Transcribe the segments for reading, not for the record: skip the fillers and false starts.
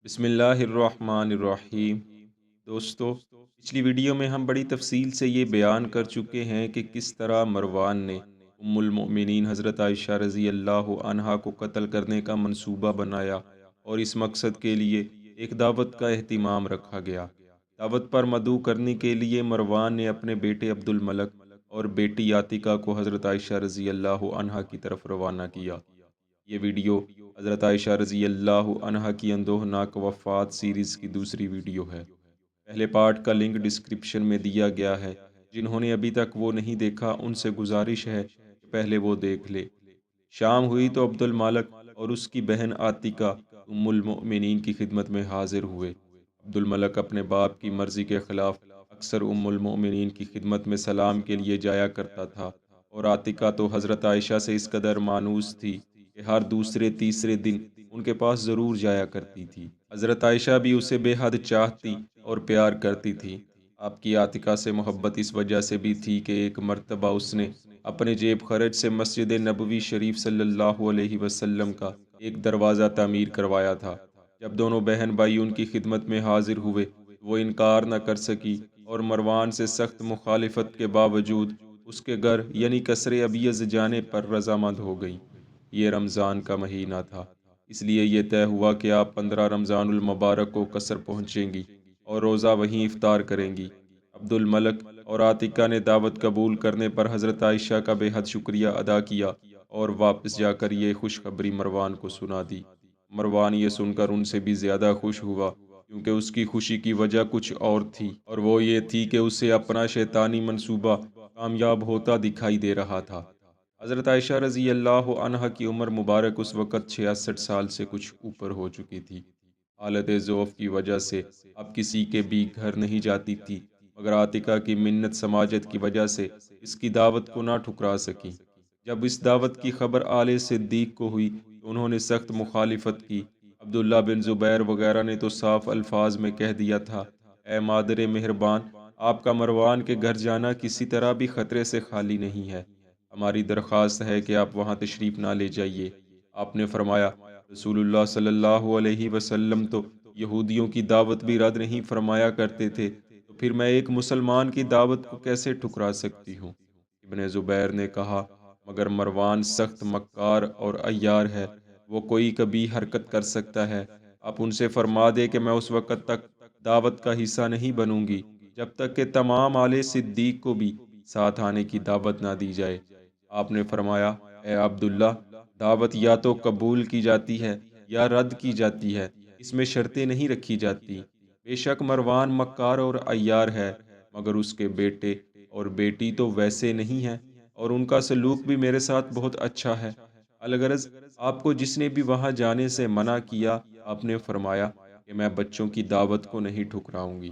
بسم اللہ الرحمن الرحیم۔ دوستو، پچھلی ویڈیو میں ہم بڑی تفصیل سے یہ بیان کر چکے ہیں کہ کس طرح مروان نے ام المؤمنین حضرت عائشہ رضی اللہ عنہا کو قتل کرنے کا منصوبہ بنایا، اور اس مقصد کے لیے ایک دعوت کا اہتمام رکھا گیا۔ دعوت پر مدعو کرنے کے لیے مروان نے اپنے بیٹے عبد الملک اور بیٹی عاتکہ کو حضرت عائشہ رضی اللہ عنہا کی طرف روانہ کیا۔ یہ ویڈیو حضرت عائشہ رضی اللہ عنہا کی اندوہناک وفات سیریز کی دوسری ویڈیو ہے۔ پہلے پارٹ کا لنک ڈسکرپشن میں دیا گیا ہے۔ جنہوں نے ابھی تک وہ نہیں دیکھا ان سے گزارش ہے کہ پہلے وہ دیکھ لے۔ شام ہوئی تو عبد المالک اور اس کی بہن عاتکہ ام المؤمنین کی خدمت میں حاضر ہوئے۔ عبد الملک اپنے باپ کی مرضی کے خلاف اکثر ام المؤمنین کی خدمت میں سلام کے لیے جایا کرتا تھا، اور عاتکہ تو حضرت عائشہ سے اس قدر مانوس تھی کہ ہر دوسرے تیسرے دن ان کے پاس ضرور جایا کرتی تھی۔ حضرت عائشہ بھی اسے بے حد چاہتی اور پیار کرتی تھی۔ آپ کی عاتکہ سے محبت اس وجہ سے بھی تھی کہ ایک مرتبہ اس نے اپنے جیب خرچ سے مسجد نبوی شریف صلی اللہ علیہ وسلم کا ایک دروازہ تعمیر کروایا تھا۔ جب دونوں بہن بھائی ان کی خدمت میں حاضر ہوئے تو وہ انکار نہ کر سکی، اور مروان سے سخت مخالفت کے باوجود اس کے گھر یعنی قصر ابیض جانے پر رضامند ہو گئی۔ یہ رمضان کا مہینہ تھا، اس لیے یہ طے ہوا کہ آپ 15 رمضان المبارک کو قصر پہنچیں گی اور روزہ وہیں افطار کریں گی۔ عبد الملک اور عاتکہ نے دعوت قبول کرنے پر حضرت عائشہ کا بے حد شکریہ ادا کیا اور واپس جا کر یہ خوشخبری مروان کو سنا دی۔ مروان یہ سن کر ان سے بھی زیادہ خوش ہوا، کیونکہ اس کی خوشی کی وجہ کچھ اور تھی، اور وہ یہ تھی کہ اسے اپنا شیطانی منصوبہ کامیاب ہوتا دکھائی دے رہا تھا۔ حضرت عائشہ رضی اللہ عنہا کی عمر مبارک اس وقت 66 سال سے کچھ اوپر ہو چکی تھی۔ حالت ضعف کی وجہ سے اب کسی کے بھی گھر نہیں جاتی تھی، مگر عاتکہ کی منت سماجت کی وجہ سے اس کی دعوت کو نہ ٹھکرا سکی۔ جب اس دعوت کی خبر آل صدیق کو ہوئی تو انہوں نے سخت مخالفت کی۔ عبداللہ بن زبیر وغیرہ نے تو صاف الفاظ میں کہہ دیا تھا، اے مادر مہربان، آپ کا مروان کے گھر جانا کسی طرح بھی خطرے سے خالی نہیں ہے۔ ہماری درخواست ہے کہ آپ وہاں تشریف نہ لے جائیے۔ آپ نے فرمایا، رسول اللہ صلی اللہ علیہ وسلم تو یہودیوں کی دعوت بھی رد نہیں فرمایا کرتے تھے، تو پھر میں ایک مسلمان کی دعوت کو کیسے ٹھکرا سکتی ہوں؟ ابن زبیر نے کہا، مگر مروان سخت مکار اور عیار ہے، وہ کوئی کبھی حرکت کر سکتا ہے۔ آپ ان سے فرما دے کہ میں اس وقت تک دعوت کا حصہ نہیں بنوں گی جب تک کہ تمام آل صدیق کو بھی ساتھ آنے کی دعوت نہ دی جائے۔ آپ نے فرمایا، اے عبداللہ، دعوت یا تو قبول کی جاتی ہے یا رد کی جاتی ہے، اس میں شرطیں نہیں رکھی جاتی۔ بے شک مروان مکار اور عیار ہے، مگر اس کے بیٹے اور بیٹی تو ویسے نہیں ہیں، اور ان کا سلوک بھی میرے ساتھ بہت اچھا ہے۔ الغرض آپ کو جس نے بھی وہاں جانے سے منع کیا، آپ نے فرمایا کہ میں بچوں کی دعوت کو نہیں ٹھکراؤں گی۔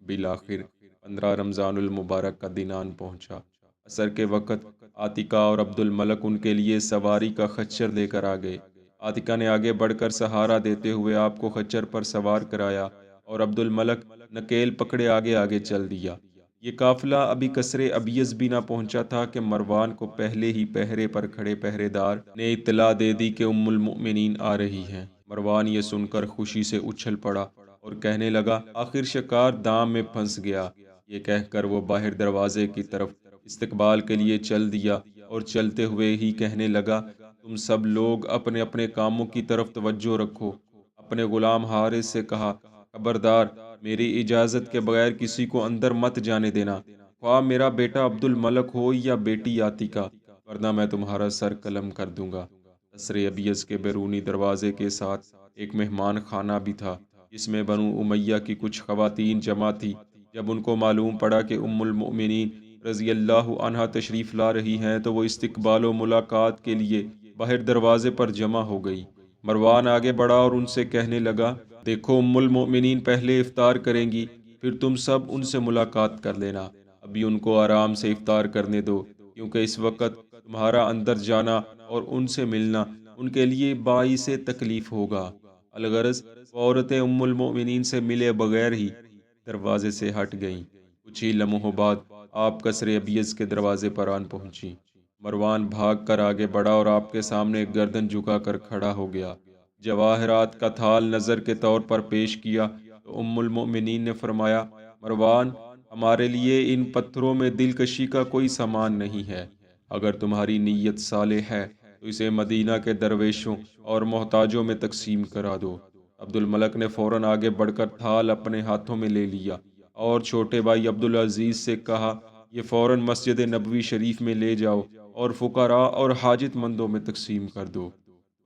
بالآخر 15 رمضان المبارک کا دن آن پہنچا۔ عصر کے وقت عاتکہ اور عبد الملک ان کے لیے سواری کا خچر لے کر آ گئے۔ عاتکہ نے آگے بڑھ کر سہارا دیتے ہوئے آپ کو خچر پر سوار کرایا، اور عبد الملک نکیل پکڑے آگے آگے چل دیا۔ یہ قافلہ ابھی قصر ابیض بھی نہ پہنچا تھا کہ مروان کو پہلے ہی پہرے پر کھڑے پہرے دار نے اطلاع دے دی کہ ام المؤمنین آ رہی ہیں۔ مروان یہ سن کر خوشی سے اچھل پڑا اور کہنے لگا، آخر شکار دام میں پھنس گیا۔ یہ کہہ کر وہ باہر دروازے کی طرف استقبال کے لیے چل دیا، اور چلتے ہوئے ہی کہنے لگا، تم سب لوگ اپنے اپنے کاموں کی طرف توجہ رکھو۔ اپنے غلام حارث سے کہا، خبردار، میری اجازت کے بغیر کسی کو اندر مت جانے دینا، خواہ میرا بیٹا عبد الملک ہو یا بیٹی عاتکہ، ورنہ میں تمہارا سر قلم کر دوں گا۔ قصر ابیض کے بیرونی دروازے کے ساتھ ایک مہمان خانہ بھی تھا، جس میں بنو امیہ کی کچھ خواتین جمع تھی۔ جب ان کو معلوم پڑا کہ ام المؤمنین رضی اللہ عنہا تشریف لا رہی ہیں تو وہ استقبال و ملاقات کے لیے باہر دروازے پر جمع ہو گئی۔ مروان آگے بڑھا اور ان سے کہنے لگا، دیکھو، ام المؤمنین پہلے افطار کریں گی، پھر تم سب ان سے ملاقات کر لینا۔ ابھی ان کو آرام سے افطار کرنے دو، کیونکہ اس وقت تمہارا اندر جانا اور ان سے ملنا ان کے لیے باعث تکلیف ہوگا۔ الغرض وہ عورتیں ام المؤمنین سے ملے بغیر ہی دروازے سے ہٹ گئیں۔ کچھ ہی لمحوں بعد آپ قصر ابیض کے دروازے پر آن پہنچی۔ مروان بھاگ کر آگے بڑھا اور آپ کے سامنے گردن جھکا کر کھڑا ہو گیا۔ جواہرات کا تھال نظر کے طور پر پیش کیا تو ام المؤمنین نے فرمایا، مروان، ہمارے لیے ان پتھروں میں دلکشی کا کوئی سامان نہیں ہے۔ اگر تمہاری نیت صالح ہے تو اسے مدینہ کے درویشوں اور محتاجوں میں تقسیم کرا دو۔ عبد الملک نے فوراً آگے بڑھ کر تھال اپنے ہاتھوں میں لے لیا اور چھوٹے بھائی عبدالعزیز سے کہا، یہ فوراً مسجد نبوی شریف میں لے جاؤ اور فقراء اور حاجت مندوں میں تقسیم کر دو۔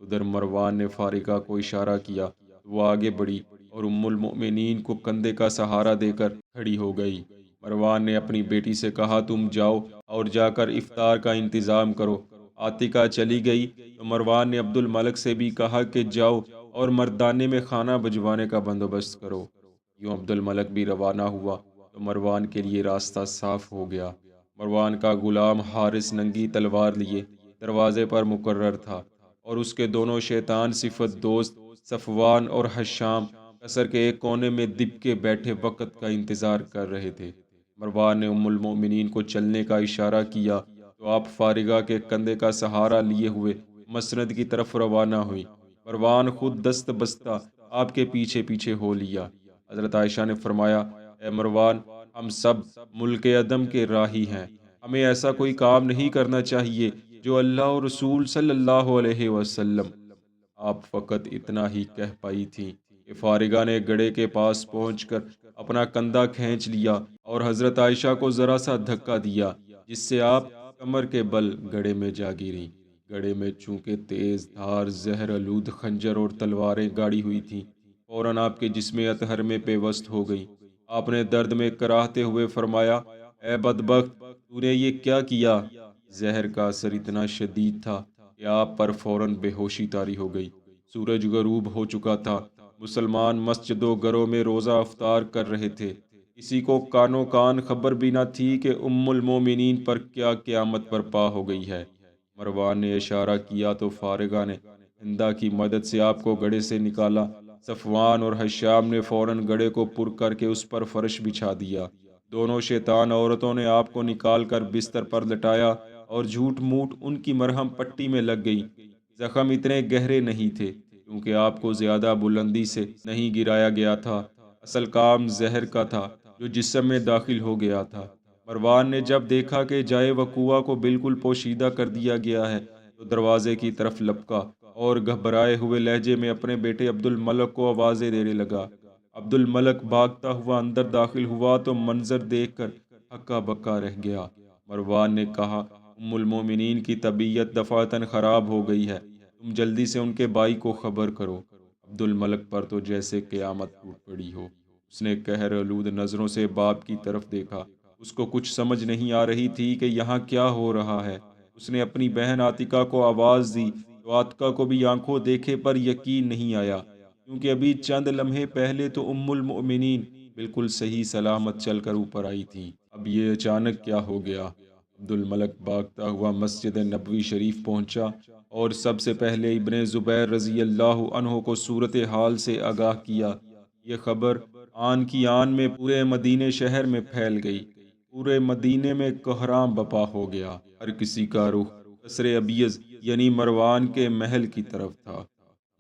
ادھر مروان نے فارغہ کو اشارہ کیا تو وہ آگے بڑھی اور ام المؤمنین کو کندھے کا سہارا دے کر کھڑی ہو گئی۔ مروان نے اپنی بیٹی سے کہا، تم جاؤ اور جا کر افطار کا انتظام کرو۔ عاتکہ چلی گئی تو مروان نے عبد الملک سے بھی کہا کہ جاؤ اور مردانے میں کھانا بھجوانے کا بندوبست کرو۔ یوں عبد الملک بھی روانہ ہوا تو مروان کے لیے راستہ صاف ہو گیا۔ مروان کا غلام حارث ننگی تلوار لیے دروازے پر مقرر تھا اور اس کے دونوں شیطان صفت دوست صفوان اور حشام قصر کے ایک کونے میں دب کے بیٹھے وقت کا انتظار کر رہے تھے۔ مروان نے ام المؤمنین کو چلنے کا اشارہ کیا تو آپ فارغہ کے کندھے کا سہارا لیے ہوئے مسند کی طرف روانہ ہوئی۔ مروان خود دست بستہ آپ کے پیچھے پیچھے ہو لیا۔ حضرت عائشہ نے فرمایا، اے مروان، ہم سب ملک عدم کے راہی ہیں، ہمیں ایسا کوئی کام نہیں کرنا چاہیے جو اللہ اور رسول صلی اللہ علیہ وسلم۔ آپ فقط اتنا ہی کہہ پائی تھی کہ فارغہ نے گڑھے کے پاس پہنچ کر اپنا کندھا کھینچ لیا اور حضرت عائشہ کو ذرا سا دھکا دیا جس سے آپ کمر کے بل گڑھے میں جا گری۔ گڑھے میں چونکہ تیز دھار زہر آلود خنجر اور تلواریں گاڑی ہوئی تھیں، فوراً آپ کے جسم اطہر میں پیوست ہو گئی۔ آپ نے درد میں کراہتے ہوئے فرمایا، اے بدبخت، تو نے یہ کیا کیا؟ زہر کا اثر اتنا شدید تھا کہ آپ پر فوراً بے ہوشی طاری ہو گئی۔ سورج غروب ہو چکا تھا۔ مسلمان مسجدوں گھروں میں روزہ افطار کر رہے تھے۔ کسی کو کانوں کان خبر بھی نہ تھی کہ ام المومنین پر کیا قیامت برپا ہو گئی ہے۔ مروان نے اشارہ کیا تو فارغہ نے ہندا کی مدد سے آپ کو گڑھے سے نکالا۔ صفوان اور حشام نے فوراً گڑھے کو پر کر کے اس پر فرش بچھا دیا۔ دونوں شیطان عورتوں نے آپ کو نکال کر بستر پر لٹایا اور جھوٹ موٹ ان کی مرہم پٹی میں لگ گئی۔ زخم اتنے گہرے نہیں تھے کیونکہ آپ کو زیادہ بلندی سے نہیں گرایا گیا تھا، اصل کام زہر کا تھا جو جسم میں داخل ہو گیا تھا۔ مروان نے جب دیکھا کہ جائے وقوع کو بالکل پوشیدہ کر دیا گیا ہے تو دروازے کی طرف لپکا اور گھبرائے ہوئے لہجے میں اپنے بیٹے عبد الملک کو آوازیں دینے لگا۔ عبد الملک بھاگتا ہوا اندر داخل ہوا تو منظر دیکھ کر ہکا بکا رہ گیا۔ مروان نے کہا، ام المومنین کی طبیعت دفعتاً خراب ہو گئی ہے، تم جلدی سے ان کے بھائی کو خبر کرو۔ عبد الملک پر تو جیسے قیامت ٹوٹ پڑی ہو۔ اس نے قہر آلود نظروں سے باپ کی طرف دیکھا۔ اس کو کچھ سمجھ نہیں آ رہی تھی کہ یہاں کیا ہو رہا ہے۔ اس نے اپنی بہن عاتکہ کو آواز دی تو عاتکہ کو بھی آنکھوں دیکھے پر یقین نہیں آیا، کیونکہ ابھی چند لمحے پہلے تو ام المؤمنین بالکل صحیح سلامت چل کر اوپر آئی تھی، اب یہ اچانک کیا ہو گیا؟ عبد الملک بھاگتا ہوا مسجد نبوی شریف پہنچا اور سب سے پہلے ابن زبیر رضی اللہ عنہ کو صورتحال سے آگاہ کیا۔ یہ خبر آن کی آن میں پورے مدینے شہر میں پھیل گئی۔ پورے مدینے میں کوہرام بپا ہو گیا۔ ہر کسی کا رخ قصر ابیض یعنی مروان کے محل کی طرف تھا۔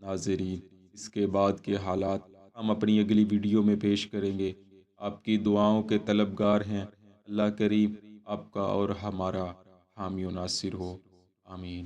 ناظرین، اس کے بعد کے حالات ہم اپنی اگلی ویڈیو میں پیش کریں گے۔ آپ کی دعاؤں کے طلبگار ہیں۔ اللہ کریم آپ کا اور ہمارا حامی و ناصر ہو، آمین۔